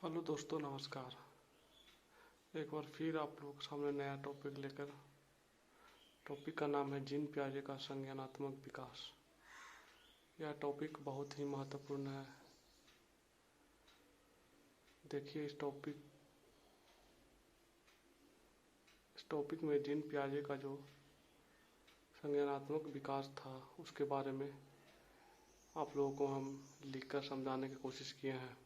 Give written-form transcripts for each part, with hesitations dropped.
Hello दोस्तों, नमस्कार। एक बार फिर आप लोगों के सामने नया टॉपिक लेकर। टॉपिक का नाम है जीन पियाजे का संज्ञानात्मक विकास। यह टॉपिक बहुत ही महत्वपूर्ण है। देखिए, इस टॉपिक में जीन पियाजे का जो संज्ञानात्मक विकास था उसके बारे में आप लोगों को हम लिखकर समझाने की कोशिश किए हैं।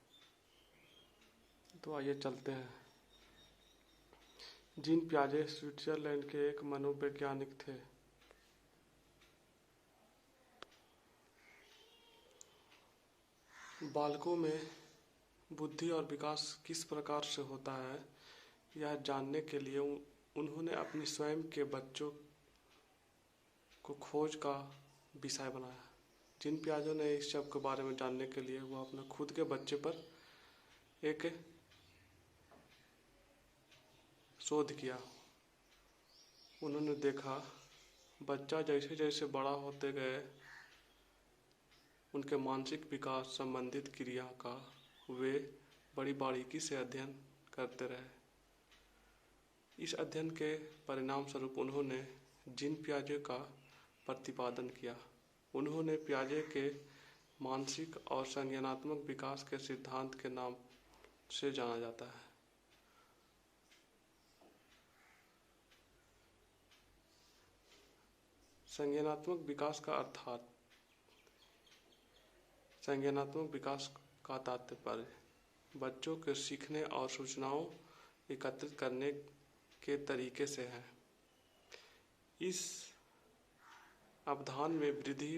तो आइए चलते हैं। जीन पियाजे स्विट्जरलैंड के एक मनोवैज्ञानिक थे। बालकों में बुद्धि और विकास किस प्रकार से होता है, यह जानने के लिए उन्होंने अपनी स्वयं के बच्चों को खोज का विषय बनाया। जीन पियाजे ने इस सब के बारे में जानने के लिए वह अपने खुद के बच्चे पर एक शोध किया। उन्होंने देखा बच्चा जैसे जैसे बड़ा होते गए उनके मानसिक विकास संबंधित क्रिया का वे बड़ी बारीकी से अध्ययन करते रहे। इस अध्ययन के परिणाम स्वरूप उन्होंने जीन पियाजे का प्रतिपादन किया। उन्होंने पियाजे के मानसिक और संज्ञानात्मक विकास के सिद्धांत के नाम से जाना जाता है। संज्ञानात्मक विकास का अर्थात संज्ञानात्मक विकास का तात्पर्य बच्चों के सीखने और सूचनाओं एकत्रित करने के तरीके से है। इस अवधान में वृद्धि,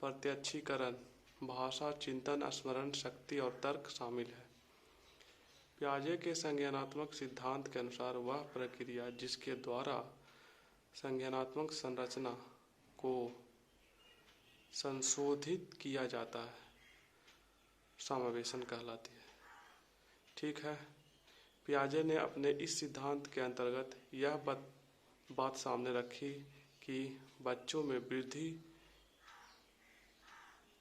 प्रत्यक्षीकरण, भाषा, चिंतन, स्मरण शक्ति और तर्क शामिल है। पियाजे के संज्ञानात्मक सिद्धांत के अनुसार वह प्रक्रिया जिसके द्वारा संज्ञानात्मक संरचना को संशोधित किया जाता है समावेशन कहलाती है। ठीक है, पियाजे ने अपने इस सिद्धांत के अंतर्गत यह बात सामने रखी कि बच्चों में वृद्धि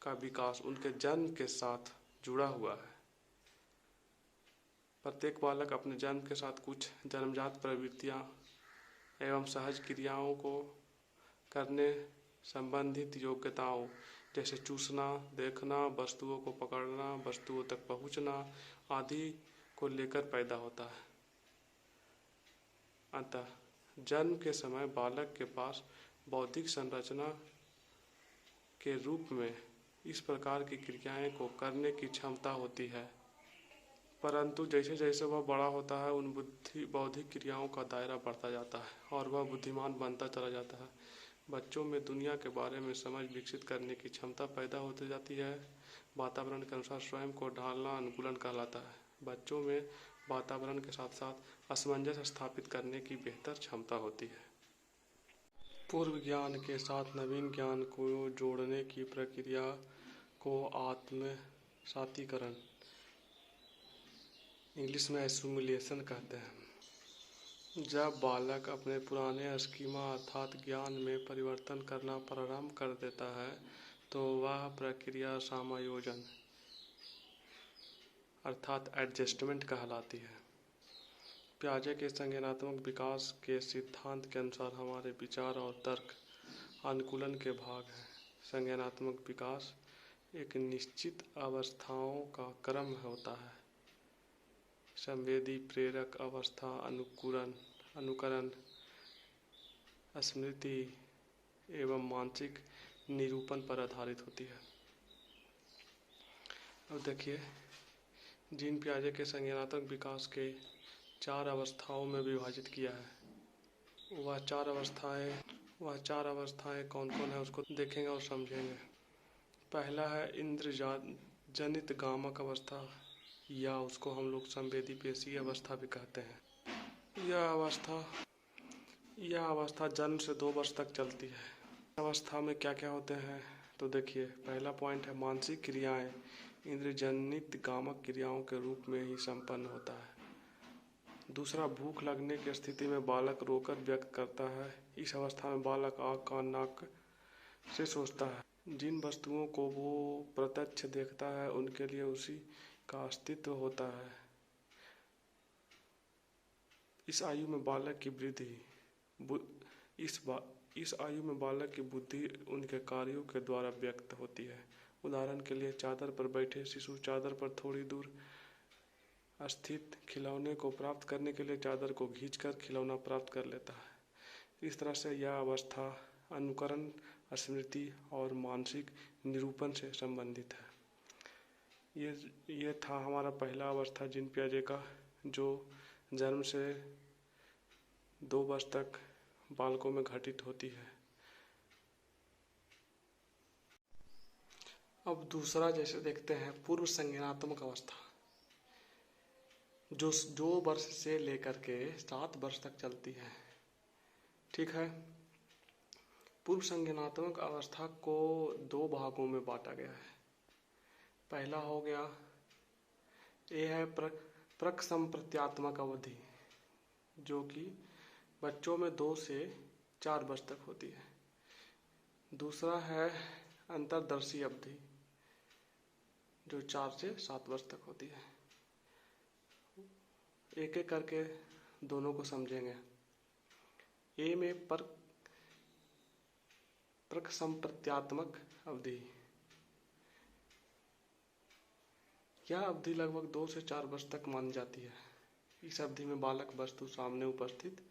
का विकास उनके जन्म के साथ जुड़ा हुआ है। प्रत्येक बालक अपने जन्म के साथ कुछ जन्मजात प्रवृत्तियां एवं सहज क्रियाओं को करने संबंधित योग्यताओं जैसे चूसना, देखना, वस्तुओं को पकड़ना, वस्तुओं तक पहुंचना आदि को लेकर पैदा होता है। अतः जन्म के समय बालक के पास बौद्धिक संरचना के रूप में इस प्रकार की क्रियाएं को करने की क्षमता होती है, परंतु जैसे जैसे वह बड़ा होता है उन बौद्धिक क्रियाओं का दायरा बढ़ता जाता है और वह बुद्धिमान बनता चला जाता है। बच्चों में दुनिया के बारे में समझ विकसित करने की क्षमता पैदा होती जाती है। वातावरण के अनुसार स्वयं को ढालना अनुकूलन कहलाता है। बच्चों में वातावरण के साथ साथ असमंजस स्थापित करने की बेहतर क्षमता होती है। पूर्व ज्ञान के साथ नवीन ज्ञान को जोड़ने की प्रक्रिया को आत्मसातीकरण, इंग्लिश में एसिमुलेशन कहते हैं। जब बालक अपने पुराने स्कीमा अर्थात ज्ञान में परिवर्तन करना प्रारंभ कर देता है तो वह प्रक्रिया समायोजन अर्थात एडजस्टमेंट कहलाती है। पियाजे के संज्ञानात्मक विकास के सिद्धांत के अनुसार हमारे विचार और तर्क अनुकूलन के भाग हैं। संज्ञानात्मक विकास एक निश्चित अवस्थाओं का क्रम होता है। संवेदी, प्रेरक अवस्था, अनुकरण, स्मृति एवं मानसिक निरूपण पर आधारित होती है। अब देखिए, जीन पियाजे के संज्ञानात्मक विकास के 4 अवस्थाओं में विभाजित किया है। वह चार अवस्थाएं कौन कौन है उसको देखेंगे और समझेंगे। पहला है इंद्र जनित गामक अवस्था, या उसको हम लोग संवेदी पेशी अवस्था भी कहते हैं। यह अवस्था जन्म से 2 वर्ष तक चलती है। अवस्था में क्या क्या होते हैं तो देखिए, पहला पॉइंट है मानसिक क्रियाएं इंद्रजनित गामक क्रियाओं के रूप में ही संपन्न होता है। दूसरा, भूख लगने की स्थिति में बालक रोकर व्यक्त करता है। इस अवस्था में बालक आँख, कान, नाक से सोचता है। जिन वस्तुओं को वो प्रत्यक्ष देखता है उनके लिए उसी का अस्तित्व होता है। इस आयु में बालक की इस आयु में बालक की बुद्धि उनके कार्यों के द्वारा व्यक्त होती है। उदाहरण के लिए चादर पर बैठे शिशु चादर पर थोड़ी दूर स्थित खिलौने को प्राप्त करने के लिए चादर को खींचकर खिलौना प्राप्त कर लेता है। इस तरह से यह अवस्था अनुकरण, स्मृति और मानसिक निरूपण से संबंधित है। ये था हमारा पहला अवस्था जीन पियाजे का, जो जन्म से 2 वर्ष तक बालकों में घटित होती है। अब दूसरा जैसे देखते हैं पूर्व संज्ञानात्मक अवस्था, जो 2 वर्ष से लेकर के 7 वर्ष तक चलती है। ठीक है। पूर्व संज्ञानात्मक अवस्था को 2 भागों में बांटा गया है। पहला हो गया, ये है प्रसंप्रत्यात्मक अवधि, जो कि बच्चों में 2 से 4 वर्ष तक होती है। दूसरा है अंतर्दर्शी अवधि, जो 4 से 7 वर्ष तक होती है। एक एक करके दोनों को समझेंगे। ए में प्रसंप्रत्यात्मक अवधि, यह अवधि लगभग 2 से 4 वर्ष तक मानी जाती है। इस अवधि में बालक वस्तु सामने उपस्थित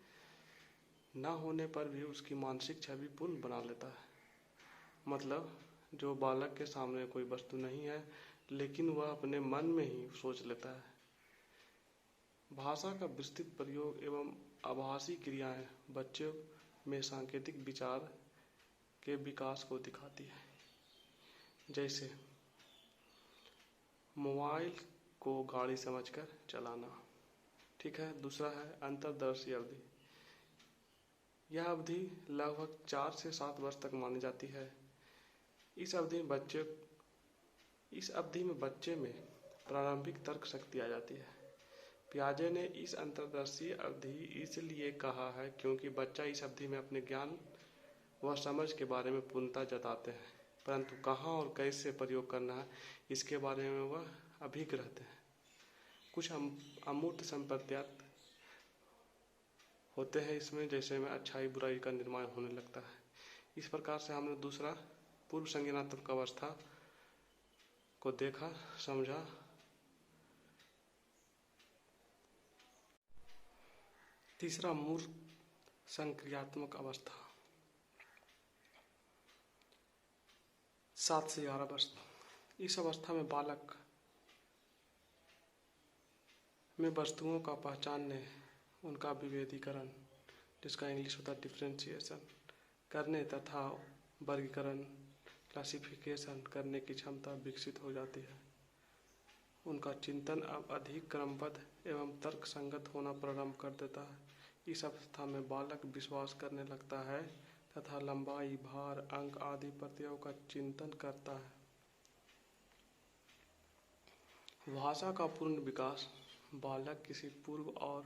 न होने पर भी उसकी मानसिक छवि पूर्ण बना लेता है। मतलब जो बालक के सामने कोई वस्तु नहीं है, लेकिन वह अपने मन में ही सोच लेता है। भाषा का विस्तृत प्रयोग एवं आभासी क्रियाएं बच्चों में सांकेतिक विचार के विकास को दिखाती है। जैसे मोबाइल को गाड़ी समझकर चलाना। ठीक है। दूसरा है अंतर्दर्शी अवधि। यह अवधि लगभग 4 से 7 वर्ष तक मानी जाती है। इस अवधि में बच्चे में प्रारंभिक तर्क शक्ति आ जाती है। पियाजे ने इस अंतर्दर्शी अवधि इसलिए कहा है क्योंकि बच्चा इस अवधि में अपने ज्ञान व समझ के बारे में पूर्णता जताते हैं, परंतु कहाँ और कैसे प्रयोग करना है इसके बारे में वह अभिज्ञ रहते हैं। कुछ अमूर्त संप्रत्यात होते हैं इसमें, जैसे में अच्छाई बुराई का निर्माण होने लगता है। इस प्रकार से हमने दूसरा पूर्व संज्ञानात्मक अवस्था को देखा, समझा। तीसरा मूर्त संक्रियात्मक अवस्था 7 से 11 वर्ष। इस अवस्था में बालक में वस्तुओं का पहचानने, उनका विभेदीकरण, जिसका इंग्लिश होता है डिफरेंशिएशन, करने तथा वर्गीकरण, क्लासिफिकेशन करने की क्षमता विकसित हो जाती है। उनका चिंतन अब अधिक क्रमबद्ध एवं तर्क संगत होना प्रारंभ कर देता है। इस अवस्था में बालक विश्वास करने लगता है तथा लंबाई, भार, अंक आदि प्रत्ययों का चिंतन करता है। भाषा का पूर्ण विकास, बालक किसी पूर्व और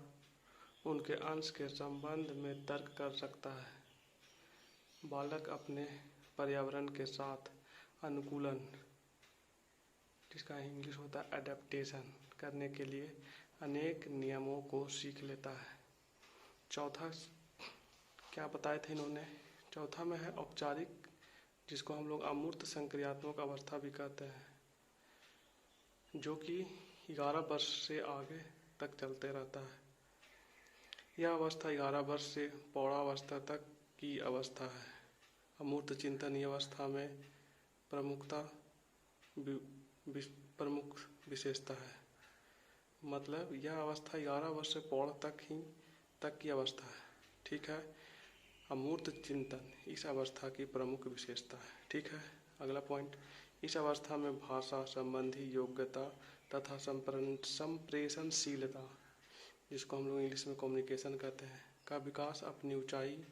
उनके अंश के संबंध में तर्क कर सकता है। बालक अपने पर्यावरण के साथ अनुकूलन, जिसका इंग्लिश होता है एडेप्टेशन, करने के लिए अनेक नियमों को सीख लेता है। चौथा क्या बताए थे इन्होंने, चौथा में है औपचारिक, जिसको हम लोग अमूर्त संक्रियात्मक अवस्था भी कहते हैं, जो कि 11 वर्ष से आगे तक चलते रहता है। यह अवस्था 11 वर्ष से पौढ़ावस्था तक की अवस्था है। अमूर्त चिंतन की अवस्था में प्रमुख विशेषता है। मतलब यह अवस्था 11 वर्ष से पौढ़ तक की अवस्था है। ठीक है। अमूर्त चिंतन इस अवस्था की प्रमुख विशेषता है। ठीक है। अगला पॉइंट, इस अवस्था में भाषा संबंधी योग्यता तथा संप्रेषणशीलता, जिसको हम लोग इंग्लिश में कम्युनिकेशन कहते हैं, का विकास अपनी ऊंचाई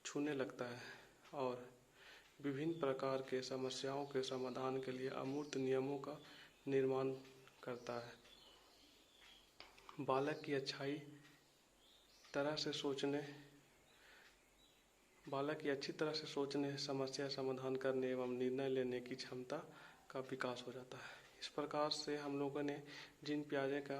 छूने लगता है और विभिन्न प्रकार के समस्याओं के समाधान के लिए अमूर्त नियमों का निर्माण करता है। बालक की अच्छी तरह से सोचने, समस्या समाधान करने एवं निर्णय लेने की क्षमता का विकास हो जाता है। इस प्रकार से हम लोगों ने जीन पियाजे का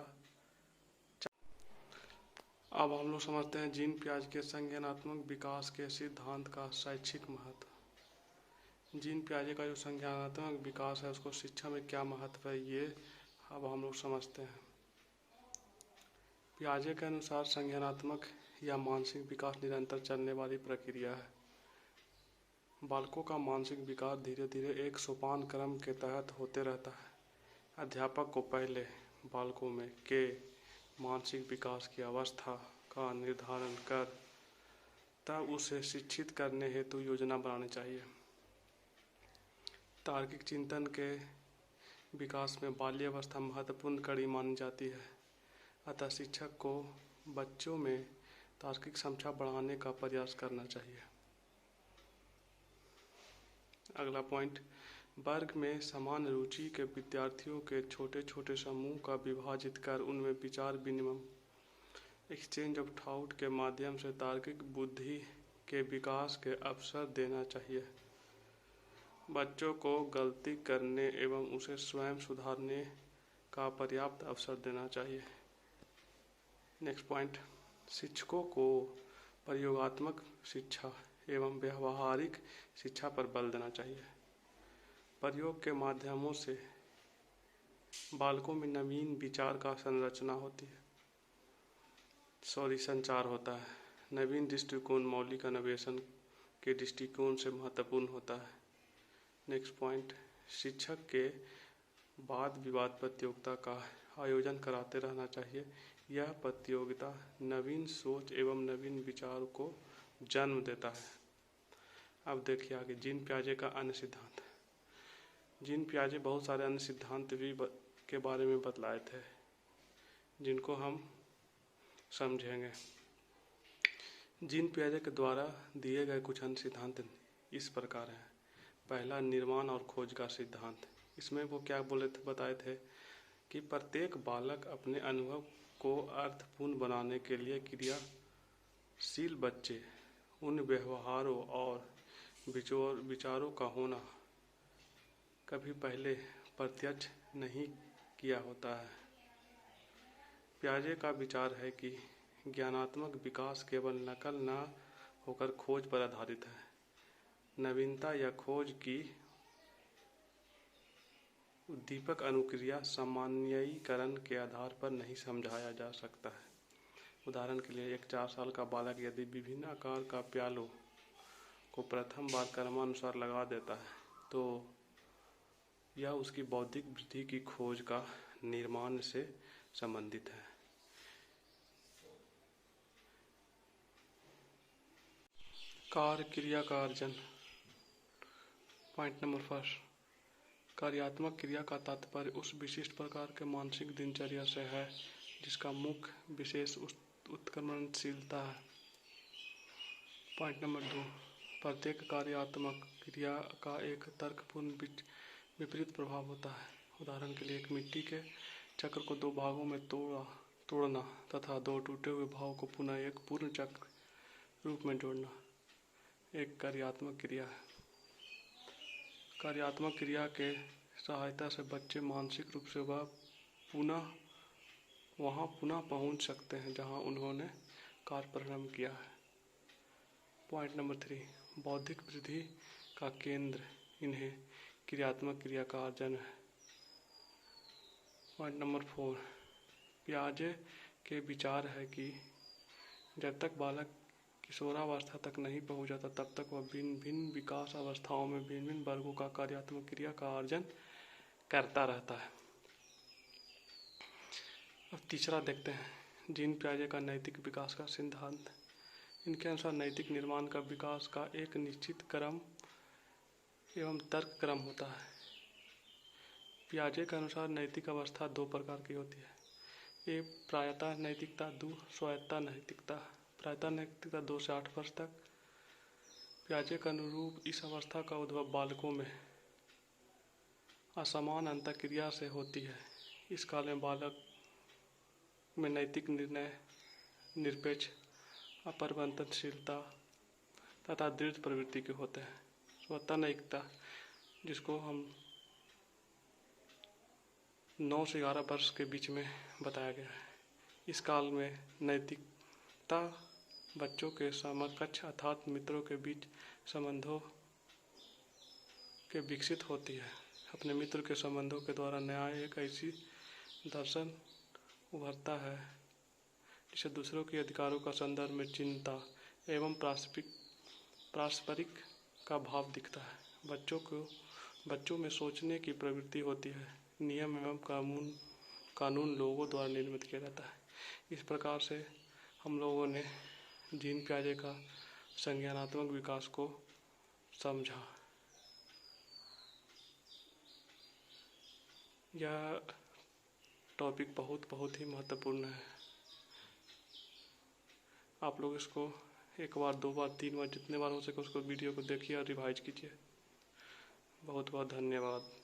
अब हम लोग समझते हैं जीन पियाजे के संज्ञानात्मक विकास के सिद्धांत का शैक्षिक महत्व। जीन पियाजे का जो संज्ञानात्मक विकास है उसको शिक्षा में क्या महत्व है, ये अब हम लोग समझते हैं। पियाजे के अनुसार संज्ञानात्मक या मानसिक विकास निरंतर चलने वाली प्रक्रिया है। बालकों का मानसिक विकास धीरे धीरे एक सोपान क्रम के तहत होते रहता है। अध्यापक को पहले बालकों में के मानसिक विकास की अवस्था का निर्धारण कर तब उसे शिक्षित करने हेतु योजना बनानी चाहिए। तार्किक चिंतन के विकास में बाल्यावस्था महत्वपूर्ण कड़ी मानी जाती है। अतः शिक्षक को बच्चों में तार्किक क्षमता बढ़ाने का प्रयास करना चाहिए। अगला पॉइंट, वर्ग में समान रुचि के विद्यार्थियों के छोटे छोटे समूह का विभाजित कर उनमें विचार विनिमय एक्सचेंज ऑफ थॉट के माध्यम से तार्किक बुद्धि के विकास के अवसर देना चाहिए। बच्चों को गलती करने एवं उसे स्वयं सुधारने का पर्याप्त अवसर देना चाहिए। नेक्स्ट पॉइंट, शिक्षकों को प्रयोगात्मक शिक्षा एवं व्यवहारिक शिक्षा पर बल देना चाहिए। प्रयोग के माध्यमों से बालकों में नवीन विचार का संचार होता है। नवीन दृष्टिकोण मौलिक अन्वेषण के दृष्टिकोण से महत्वपूर्ण होता है। नेक्स्ट पॉइंट, शिक्षक के वाद विवाद प्रतियोगिता का आयोजन कराते रहना चाहिए। यह प्रतियोगिता नवीन सोच एवं नवीन विचार को जन्म देता है। अब देखिए आगे जीन पियाजे का अन्य सिद्धांत। जीन पियाजे बहुत सारे अन्य सिद्धांत भी के बारे में बतलाए थे जिनको हम समझेंगे। जीन पियाजे के द्वारा दिए गए कुछ अन्य सिद्धांत इस प्रकार हैं। पहला, निर्माण और खोज का सिद्धांत। इसमें वो क्या बताए थे कि प्रत्येक बालक अपने अनुभव को अर्थपूर्ण बनाने के लिए क्रियाशील बच्चे उन व्यवहारों और विचारों का होना कभी पहले प्रत्यक्ष नहीं किया होता है। पियाजे का विचार है कि ज्ञानात्मक विकास केवल नकल न होकर खोज पर आधारित है। नवीनता या खोज की उद्दीपक अनुक्रिया सामान्यीकरण के आधार पर नहीं समझाया जा सकता है। उदाहरण के लिए एक 4 साल का बालक यदि विभिन्न आकार का प्यालों को प्रथम बार क्रमानुसार लगा देता है तो यह उसकी बौद्धिक वृद्धि की खोज का निर्माण से संबंधित है। कार्य क्रिया का अर्जन। पॉइंट नंबर 1, कार्यात्मक क्रिया का तात्पर्य उस विशिष्ट प्रकार के मानसिक दिनचर्या से है जिसका मुख्य विशेष उत्क्रमणशीलता है। पॉइंट नंबर 2, प्रत्येक कार्यात्मक क्रिया का एक तर्कपूर्ण विपरीत प्रभाव होता है। उदाहरण के लिए एक मिट्टी के चक्र को 2 भागों में तोड़ना तथा 2 टूटे हुए भागों को पुनः एक पूर्ण चक्र रूप में जोड़ना एक कार्यात्मक क्रिया है। कार्यात्मक क्रिया के सहायता से बच्चे मानसिक रूप से वहाँ पुनः पहुँच सकते हैं जहाँ उन्होंने कार्य प्रारंभ किया है। पॉइंट नंबर 3, बौद्धिक वृद्धि का केंद्र इन्हें क्रियात्मक क्रिया का अर्जन है। पॉइंट नंबर 4, पियाजे के विचार है कि जब तक बालक किशोरावस्था तक नहीं पहुंच जाता तब तक वह भिन्न भिन्न विकास अवस्थाओं में भिन्न भिन्न वर्गों का कार्यात्मक क्रिया का अर्जन करता रहता है। अब तीसरा देखते हैं जीन पियाजे का नैतिक विकास का सिद्धांत। इनके अनुसार नैतिक निर्माण का विकास का एक निश्चित क्रम एवं तर्क क्रम होता है। पियाजे के अनुसार नैतिक अवस्था 2 प्रकार की होती है। एक प्रायतः नैतिकता, 2 स्वायत्ता नैतिकता। प्रायतः नैतिकता 2 से 8 वर्ष तक। पियाजे के अनुरूप इस अवस्था का उद्भव बालकों में असमान अंतःक्रिया से होती है। इस काल में बालक में नैतिक निर्णय, निरपेक्ष, अपरिवर्तनशीलता तथा दृढ़ प्रवृत्ति के होते हैं। स्वतः नैतिकता जिसको हम 9 से 11 वर्ष के बीच में बताया गया है। इस काल में नैतिकता बच्चों के समकक्ष अर्थात मित्रों के बीच संबंधों के विकसित होती है। अपने मित्र के संबंधों के द्वारा न्याय एक ऐसी दर्शन उभरता है जिसे दूसरों के अधिकारों का संदर्भ में चिंता एवं पारस्परिक का भाव दिखता है। बच्चों में सोचने की प्रवृत्ति होती है। नियम एवं कानून लोगों द्वारा निर्मित किया जाता है। इस प्रकार से हम लोगों ने जीन पियाजे का संज्ञानात्मक विकास को समझा। यह टॉपिक बहुत ही महत्वपूर्ण है। आप लोग इसको 1 बार 2 बार 3 बार जितने बार हो सके उसको वीडियो को देखिए और रिवाइज कीजिए। बहुत धन्यवाद।